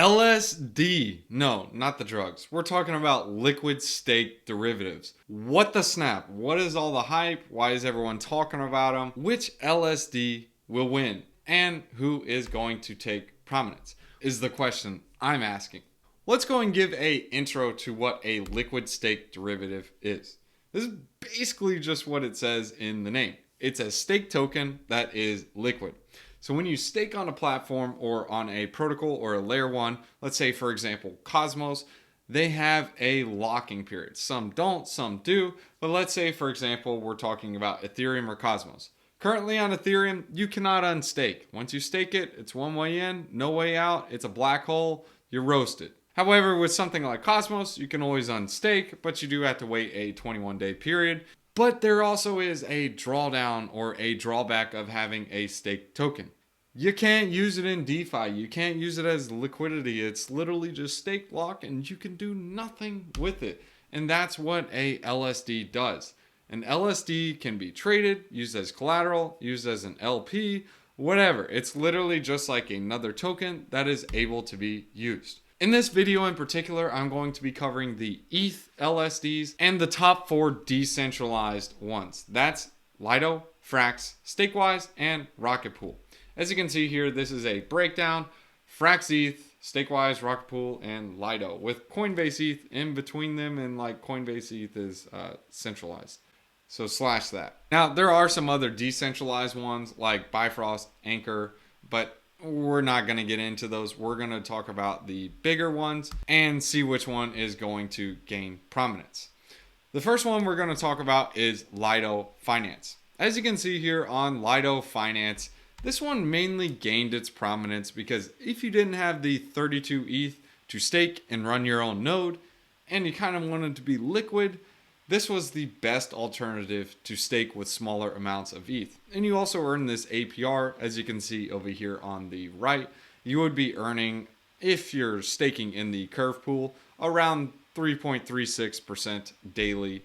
LSD. No, not the drugs. We're talking about liquid stake derivatives. What the snap? What is all the hype? Why is everyone talking about them? Which LSD will win? And who is going to take prominence? Is the question I'm asking. Let's go and give a intro to what a liquid stake derivative is. This is basically just what it says in the name. It's a stake token that is liquid. So when you stake on a platform or on a protocol or a layer one, let's say for example Cosmos, they have a locking period. Some don't, some do, but let's say for example we're talking about Ethereum or Cosmos. Currently on Ethereum, you cannot unstake. Once you stake it, it's one way in, no way out, it's a black hole, you're roasted. However, with something like Cosmos, you can always unstake, but you do have to wait a 21-day period. But there also is a drawdown or a drawback of having a stake token. You can't use it in DeFi. You can't use it as liquidity. It's literally just stake lock and you can do nothing with it. And that's what a LSD does. An LSD can be traded, used as collateral, used as an LP, whatever. It's literally just like another token that is able to be used. In this video in particular, I'm going to be covering the ETH LSDs and the top 4 decentralized ones. That's Lido, Frax, Stakewise, and Rocket Pool. As you can see here, this is a breakdown. Frax ETH, Stakewise, Rocket Pool, and Lido with Coinbase ETH in between them, and like Coinbase ETH is centralized. So slash that. Now, there are some other decentralized ones like Bifrost, Anchor, but we're not going to get into those. We're going to talk about the bigger ones and see which one is going to gain prominence. The first one we're going to talk about is Lido Finance. As you can see here on Lido Finance, this one mainly gained its prominence because if you didn't have the 32 ETH to stake and run your own node, and you kind of wanted to be liquid, this was the best alternative to stake with smaller amounts of ETH. And you also earn this APR, as you can see over here on the right. You would be earning, if you're staking in the curve pool, around 3.36% daily,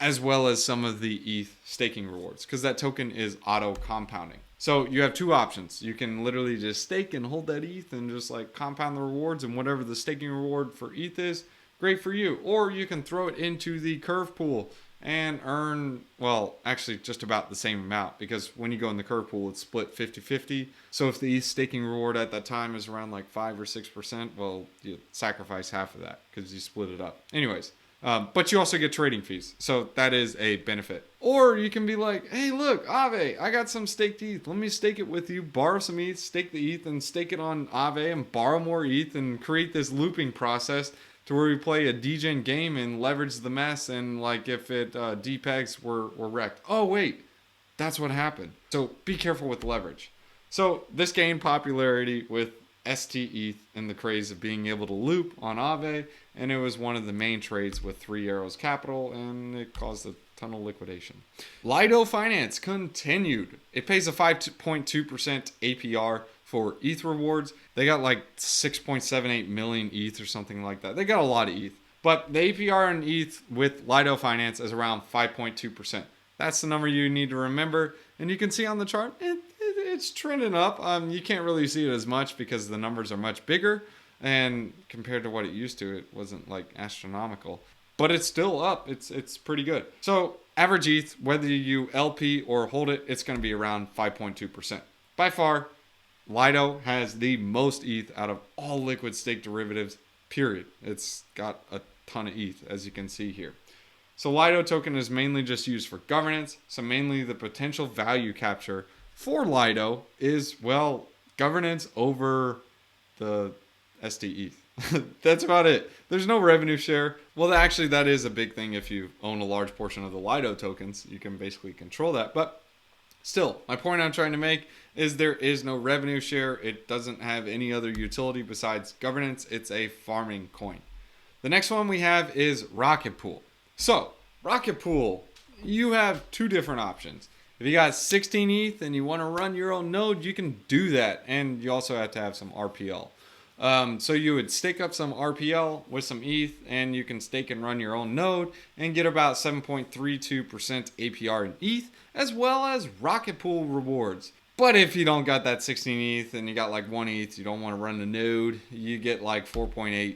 as well as some of the ETH staking rewards, because that token is auto compounding. So you have two options. You can literally just stake and hold that ETH and just like compound the rewards, and whatever the staking reward for ETH is, great for you. Or you can throw it into the curve pool and earn, well, actually just about the same amount, because when you go in the curve pool, it's split 50-50. So if the ETH staking reward at that time is around like 5 or 6%, well, you sacrifice half of that because you split it up. Anyways, but you also get trading fees. So that is a benefit. Or you can be like, hey, look, Aave, I got some staked ETH. Let me stake it with you, borrow some ETH, stake the ETH, and stake it on Aave and borrow more ETH and create this looping process to where we play a degen game and leverage the mess, and like if it depegs, we're wrecked. Oh wait, that's what happened. So be careful with leverage. So this gained popularity with STETH and the craze of being able to loop on Aave, and it was one of the main trades with 3 Arrows Capital, and it caused a ton of liquidation. Lido Finance continued. It pays a 5.2% APR for ETH rewards. They got like 6.78 million ETH or something like that. They got a lot of ETH. But the APR in ETH with Lido Finance is around 5.2%. That's the number you need to remember. And you can see on the chart, it's trending up. You can't really see it as much because the numbers are much bigger. And compared to what it used to, it wasn't like astronomical. But it's still up. It's pretty good. So average ETH, whether you LP or hold it, it's going to be around 5.2%. By far, Lido has the most ETH out of all liquid stake derivatives, period. It's got a ton of ETH, as you can see here. So Lido token is mainly just used for governance. So mainly the potential value capture for Lido is, well, governance over the STETH. That's about it. There's no revenue share. Well, actually, that is a big thing. If you own a large portion of the Lido tokens, you can basically control that. But still, my point I'm trying to make is there is no revenue share. It doesn't have any other utility besides governance. It's a farming coin. The next one we have is Rocket Pool. So, Rocket Pool, you have two different options. If you got 16 ETH and you want to run your own node, you can do that. And you also have to have some RPL. So you would stake up some RPL with some ETH, and you can stake and run your own node and get about 7.32% APR in ETH, as well as Rocket Pool rewards. But if you don't got that 16 ETH and you got like 1 ETH, you don't want to run the node, you get like 4.8%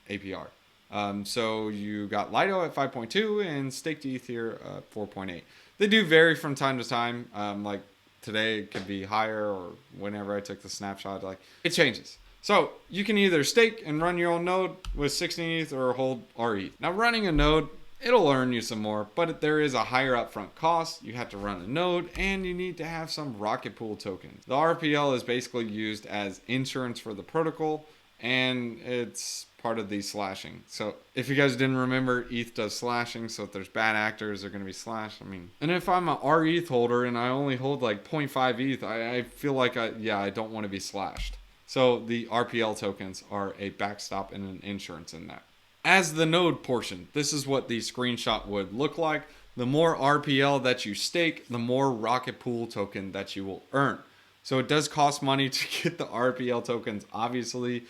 APR. So you got Lido at 5.2 and staked ETH here 4.8. They do vary from time to time. Like today it could be higher, or whenever I took the snapshot, like it changes. So you can either stake and run your own node with 16 ETH or hold RETH. Now running a node, it'll earn you some more, but there is a higher upfront cost. You have to run a node and you need to have some Rocket Pool tokens. The RPL is basically used as insurance for the protocol, and it's part of the slashing. So if you guys didn't remember, ETH does slashing. So if there's bad actors, they're going to be slashed. And if I'm a RETH holder and I only hold like 0.5 ETH, I feel like I don't want to be slashed. So the RPL tokens are a backstop and an insurance in that. As the node portion, this is what the screenshot would look like. The more RPL that you stake, the more Rocket Pool token that you will earn. So it does cost money to get the RPL tokens, obviously.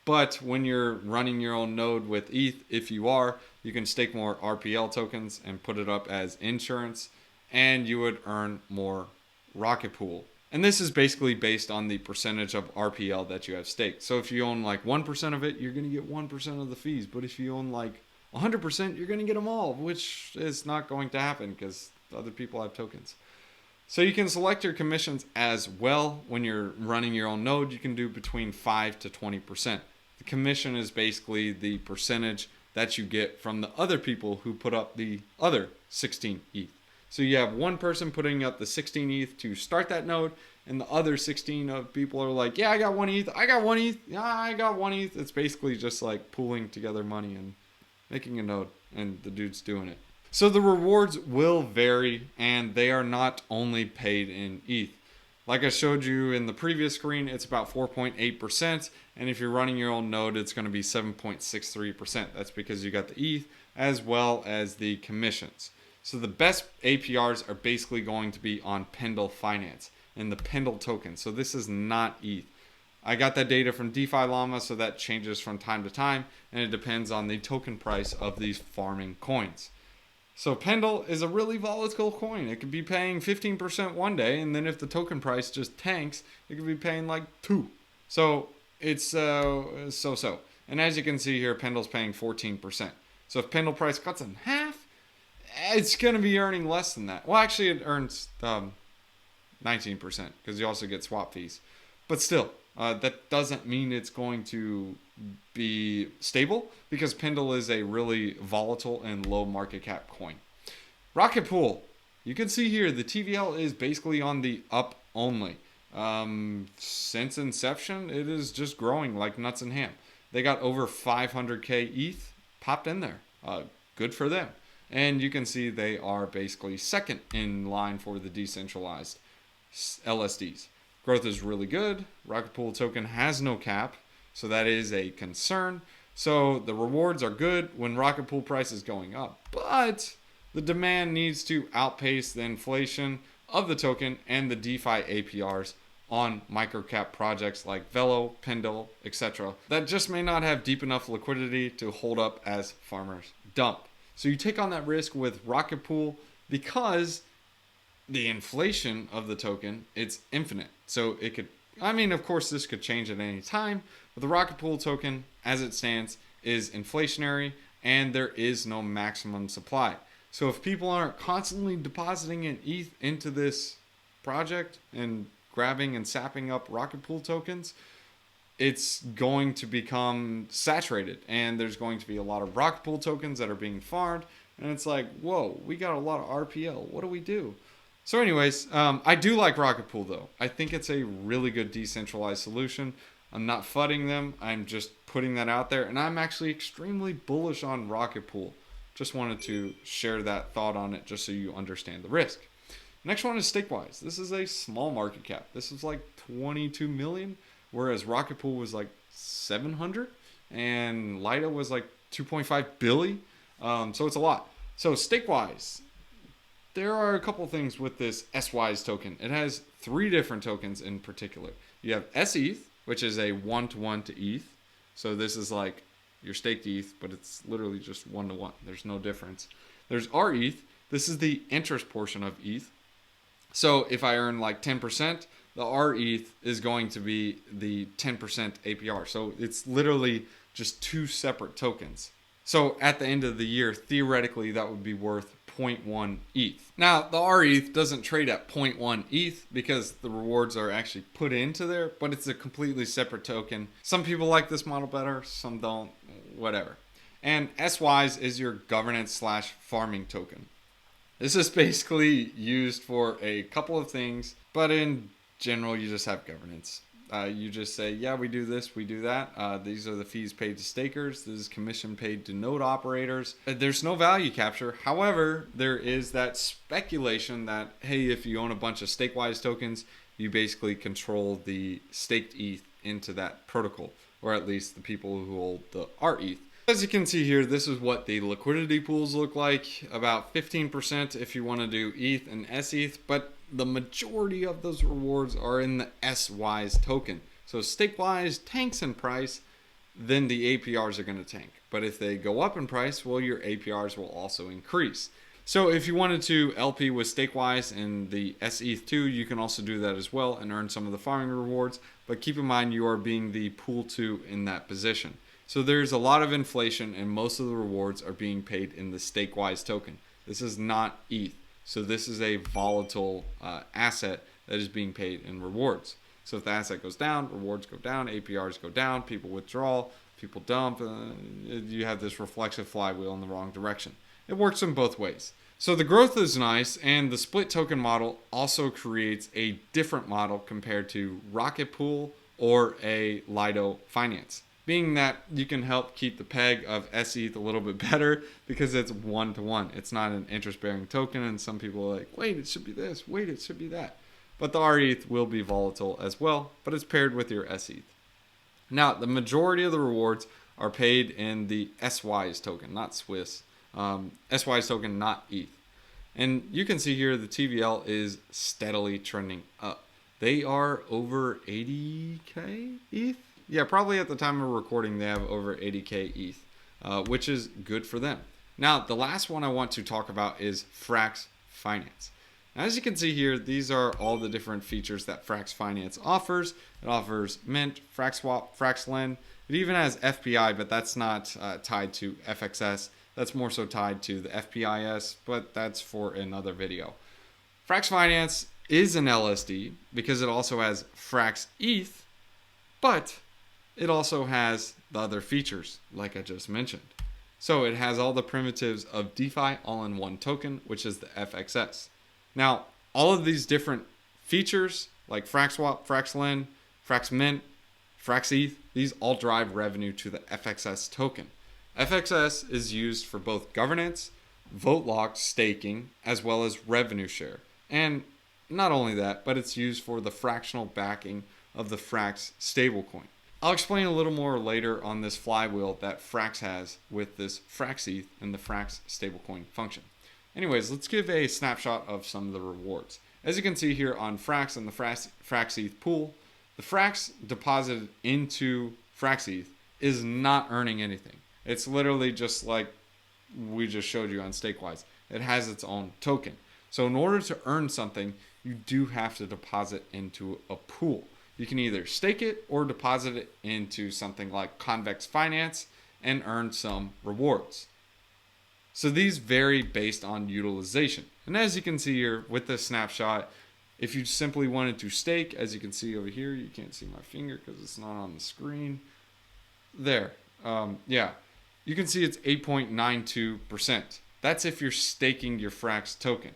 But when you're running your own node with ETH, if you are, you can stake more RPL tokens and put it up as insurance, and you would earn more Rocket Pool. And this is basically based on the percentage of RPL that you have staked. So if you own like 1% of it, you're going to get 1% of the fees. But if you own like 100%, you're going to get them all, which is not going to happen because other people have tokens. So you can select your commissions as well. When you're running your own node, you can do between 5 to 20%. The commission is basically the percentage that you get from the other people who put up the other 16 ETH. So you have one person putting up the 16 ETH to start that node, and the other 16 of people are like, yeah, I got 1 ETH, I got 1 ETH, yeah, I got 1 ETH. It's basically just like pooling together money and making a node, and the dude's doing it. So the rewards will vary, and they are not only paid in ETH. Like I showed you in the previous screen, it's about 4.8%, and if you're running your own node, it's going to be 7.63%. That's because you got the ETH as well as the commissions. So the best APRs are basically going to be on Lido Finance and the Lido token. So this is not ETH. I got that data from DeFi Llama, so that changes from time to time, and it depends on the token price of these farming coins. So Pendle is a really volatile coin. It could be paying 15% one day, and then if the token price just tanks, it could be paying like 2. So it's so-so. And as you can see here, Pendle's paying 14%. So if Pendle price cuts in half, it's going to be earning less than that. Well, actually, it earns 19% because you also get swap fees. But still, that doesn't mean it's going to be stable because Pendle is a really volatile and low market cap coin. Rocket Pool, you can see here the TVL is basically on the up only. Since inception, it is just growing like nuts and ham. They got over 500k ETH popped in there. Good for them. And you can see they are basically second in line for the decentralized LSDs. Growth is really good. Rocket Pool token has no cap, so that is a concern. So the rewards are good when Rocket Pool price is going up, but the demand needs to outpace the inflation of the token and the DeFi APRs on microcap projects like Velo, Pendle, etc. that just may not have deep enough liquidity to hold up as farmers dump. So you take on that risk with Rocket Pool because the inflation of the token, it's infinite. So it could, of course this could change at any time, but the Rocket Pool token as it stands is inflationary and there is no maximum supply. So if people aren't constantly depositing an ETH into this project and grabbing and sapping up Rocket Pool tokens, it's going to become saturated and there's going to be a lot of Rocket Pool tokens that are being farmed, and it's like, whoa, we got a lot of RPL, what do we do? So anyways, I do like Rocket Pool though. I think it's a really good decentralized solution. I'm not fudding them, I'm just putting that out there, and I'm actually extremely bullish on Rocket Pool. Just wanted to share that thought on it just so you understand the risk. Next one is Stakewise. This is a small market cap. This is like 22 million. Whereas Rocket Pool was like 700 and Lido was like 2.5 billion. So it's a lot. So Stakewise, there are a couple things with this SWISE token. It has 3 different tokens in particular. You have SETH, which is a 1-to-1 to ETH. So this is like your staked ETH, but it's literally just 1-to-1. There's no difference. There's RETH. This is the interest portion of ETH. So if I earn like 10%, the RETH is going to be the 10% APR. So it's literally just two separate tokens. So at the end of the year, theoretically, that would be worth 0.1 ETH. Now, the RETH doesn't trade at 0.1 ETH because the rewards are actually put into there, but it's a completely separate token. Some people like this model better, some don't, whatever. And Swise is your governance / farming token. This is basically used for a couple of things, but in general, you just have governance. You just say, yeah, we do this, we do that. These are the fees paid to stakers. This is commission paid to node operators. There's no value capture. However, there is that speculation that, hey, if you own a bunch of Stakewise tokens, you basically control the staked ETH into that protocol, or at least the people who hold the RETH. As you can see here, this is what the liquidity pools look like. About 15% if you want to do ETH and SETH, but the majority of those rewards are in the Swise token. So Stakewise tanks in price, then the APRs are going to tank. But if they go up in price, well, your APRs will also increase. So if you wanted to LP with Stakewise and the SETH2, you can also do that as well and earn some of the farming rewards. But keep in mind you are being the pool 2 in that position. So there's a lot of inflation and most of the rewards are being paid in the Stakewise token. This is not ETH. So this is a volatile asset that is being paid in rewards. So if the asset goes down, rewards go down, APRs go down, people withdraw, people dump. You have this reflexive flywheel in the wrong direction. It works in both ways. So the growth is nice, and the split token model also creates a different model compared to Rocket Pool or a Lido Finance. Being that you can help keep the peg of SETH a little bit better because it's 1-to-1. It's not an interest-bearing token, and some people are like, wait, it should be this, wait, it should be that. But the RETH will be volatile as well, but it's paired with your SETH. Now, the majority of the rewards are paid in the Swise token, not Swiss. Swise token, not ETH. And you can see here the TVL is steadily trending up. They are over 80k ETH. Yeah, probably at the time of recording, they have over 80k ETH, which is good for them. Now, the last one I want to talk about is Frax Finance. Now, as you can see here, these are all the different features that Frax Finance offers. It offers Mint, Frax Swap, Frax Lend. It even has FPI, but that's not tied to FXS. That's more so tied to the FPIS, but that's for another video. Frax Finance is an LSD because it also has Frax ETH, but it also has the other features, like I just mentioned. So it has all the primitives of DeFi all in one token, which is the FXS. Now, all of these different features, like Frax Swap, Frax Lend, Frax Mint, Frax ETH, these all drive revenue to the FXS token. FXS is used for both governance, vote locked staking, as well as revenue share. And not only that, but it's used for the fractional backing of the Frax stablecoin. I'll explain a little more later on this flywheel that Frax has with this Frax ETH and the Frax stablecoin function. Anyways, let's give a snapshot of some of the rewards. As you can see here on Frax and the Frax ETH pool, the Frax deposited into Frax ETH is not earning anything. It's literally just like we just showed you on Stakewise. It has its own token. So in order to earn something, you do have to deposit into a pool. You can either stake it or deposit it into something like Frax Finance and earn some rewards. So these vary based on utilization. And as you can see here with this snapshot, if you simply wanted to stake, as you can see over here, you can't see my finger because it's not on the screen. There. You can see it's 8.92%. That's if you're staking your Frax token.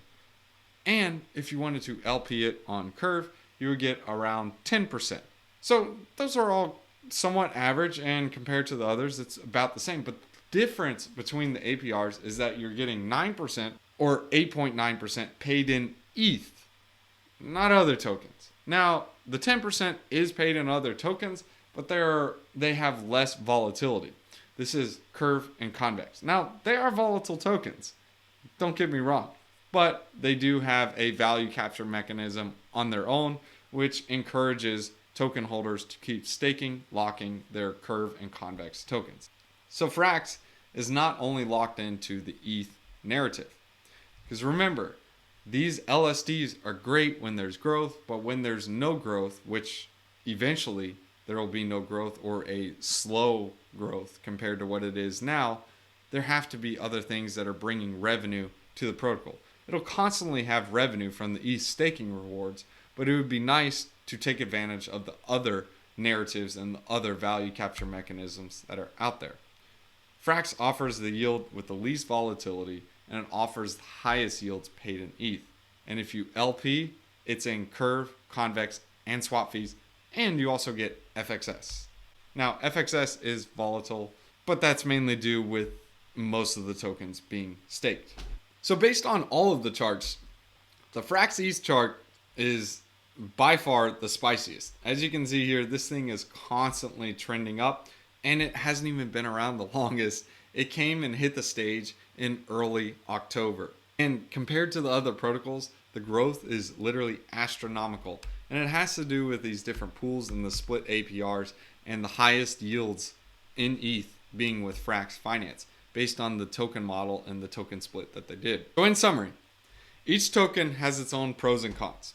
And if you wanted to LP it on Curve, you would get around 10%. So those are all somewhat average, and compared to the others, it's about the same. But the difference between the APRs is that you're getting 9% or 8.9% paid in ETH, not other tokens. Now, the 10% is paid in other tokens, but they have less volatility. This is Curve and Convex. Now, they are volatile tokens. Don't get me wrong. But they do have a value capture mechanism on their own, which encourages token holders to keep staking, locking their Curve and Convex tokens. So Frax is not only locked into the ETH narrative. Because remember, These LSDs are great when there's growth, but when there's no growth, which eventually there will be no growth or a slow growth compared to what it is now, there have to be other things that are bringing revenue to the protocol. It'll constantly have revenue from the ETH staking rewards, but it would be nice to take advantage of the other narratives and the other value capture mechanisms that are out there. Frax offers the yield with the least volatility, and it offers the highest yields paid in ETH. And if you LP, it's in Curve, Convex, and swap fees, and you also get FXS. Now, FXS is volatile, but that's mainly due with most of the tokens being staked. So based on all of the charts, the Frax ETH chart is by far the spiciest. As you can see here, this thing is constantly trending up, and it hasn't even been around the longest. It came and hit the stage in early October. And compared to the other protocols, the growth is literally astronomical. And it has to do with these different pools and the split APRs and the highest yields in ETH being with Frax Finance based on the token model and the token split that they did. So in summary, each token has its own pros and cons.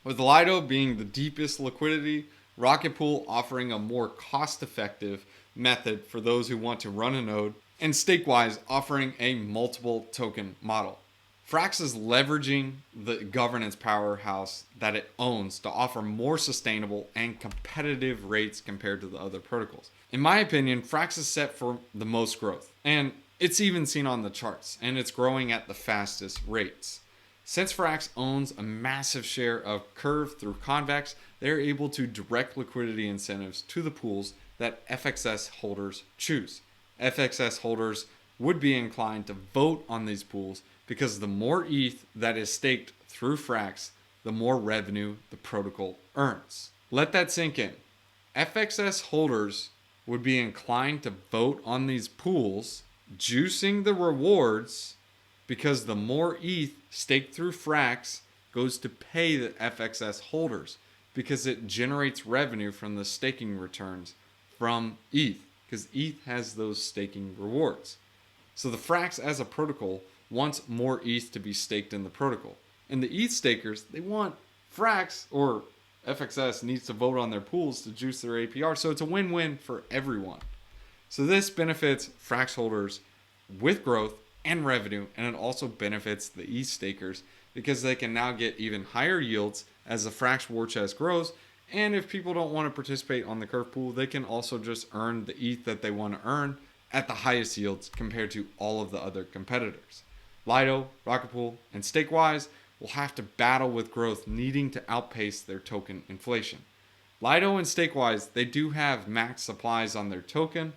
With Lido being the deepest liquidity, Rocket Pool offering a more cost-effective method for those who want to run a node, and Stakewise offering a multiple token model. Frax is leveraging the governance powerhouse that it owns to offer more sustainable and competitive rates compared to the other protocols. In my opinion, Frax is set for the most growth, and it's even seen on the charts, and it's growing at the fastest rates. Since Frax owns a massive share of Curve through Convex, they're able to direct liquidity incentives to the pools that FXS holders choose. FXS holders would be inclined to vote on these pools because the more ETH that is staked through Frax, the more revenue the protocol earns. Let that sink in. FXS holders would be inclined to vote on these pools, juicing the rewards because the more ETH staked through Frax goes to pay the FXS holders because it generates revenue from the staking returns from ETH because ETH has those staking rewards. So the Frax as a protocol wants more ETH to be staked in the protocol. And the ETH stakers, they want Frax or FXS needs to vote on their pools to juice their APR. So it's a win-win for everyone. So this benefits Frax holders with growth and revenue, and it also benefits the ETH stakers because they can now get even higher yields as the Frax war chest grows. And if people don't want to participate on the Curve pool, they can also just earn the ETH that they want to earn at the highest yields compared to all of the other competitors. Lido, Rocket Pool, and Stakewise will have to battle with growth needing to outpace their token inflation. Lido and Stakewise, they do have max supplies on their token,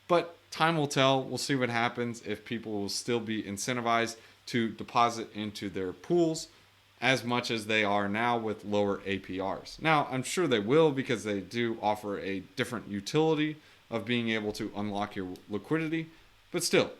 but time will tell. We'll see what happens if people will still be incentivized to deposit into their pools as much as they are now with lower APRs. Now, I'm sure they will because they do offer a different utility of being able to unlock your liquidity, but still,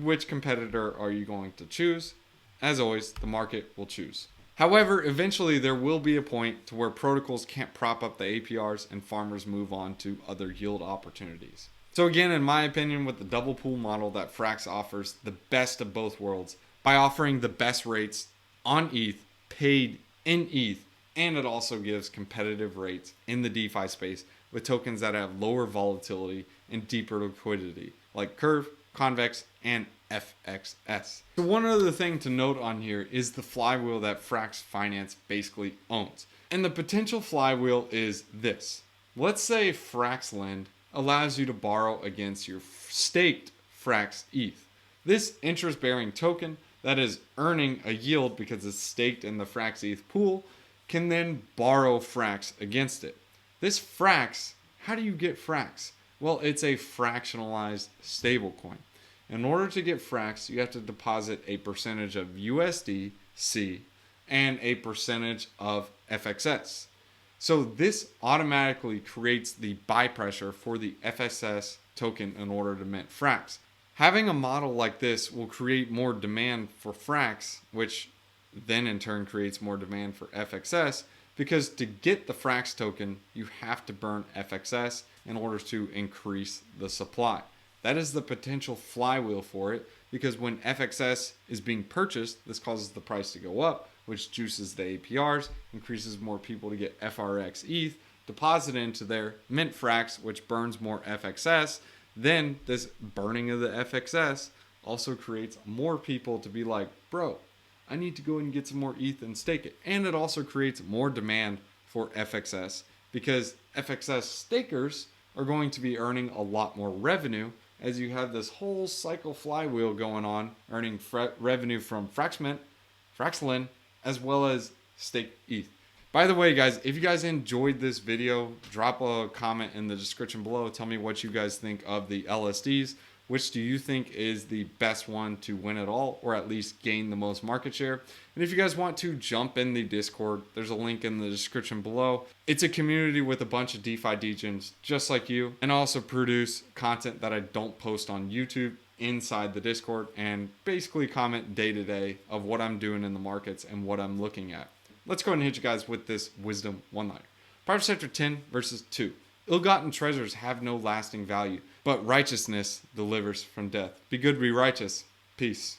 which competitor are you going to choose? As always, the market will choose. However, eventually there will be a point to where protocols can't prop up the APRs and farmers move on to other yield opportunities. So again, in my opinion, with the double pool model that Frax offers the best of both worlds by offering the best rates on ETH, paid in ETH, and it also gives competitive rates in the DeFi space with tokens that have lower volatility and deeper liquidity, like Curve, Convex, and FXS. So one other thing to note on here is the flywheel that Frax Finance basically owns. And the potential flywheel is this. Let's say FraxLend allows you to borrow against your staked Frax ETH. This interest-bearing token that is earning a yield because it's staked in the Frax ETH pool can then borrow Frax against it. This Frax, how do you get Frax? Well, it's a fractionalized stablecoin. In order to get Frax, you have to deposit a percentage of USDC and a percentage of FXS. So this automatically creates the buy pressure for the FXS token in order to mint Frax. Having a model like this will create more demand for Frax, which then in turn creates more demand for FXS, because to get the Frax token, you have to burn FXS in order to increase the supply. That is the potential flywheel for it, because when FXS is being purchased, this causes the price to go up, which juices the APRs, increases more people to get FRX ETH, deposit into their mint Frax, which burns more FXS. Then this burning of the FXS also creates more people to be like, bro, I need to go and get some more ETH and stake it. And it also creates more demand for FXS because FXS stakers are going to be earning a lot more revenue as you have this whole cycle flywheel going on, earning revenue from Fraxmint, Fraxlin, as well as stake ETH. By the way, guys, if you guys enjoyed this video, drop a comment in the description below. Tell me what you guys think of the LSDs. Which do you think is the best one to win it all, or at least gain the most market share? And if you guys want to jump in the Discord, there's a link in the description below. It's a community with a bunch of DeFi degens just like you, and I also produce content that I don't post on YouTube inside the Discord, and basically comment day to day of what I'm doing in the markets and what I'm looking at. Let's go ahead and hit you guys with this wisdom one-liner. Private sector 10 versus 2. Ill-gotten treasures have no lasting value, but righteousness delivers from death. Be good, be righteous. Peace.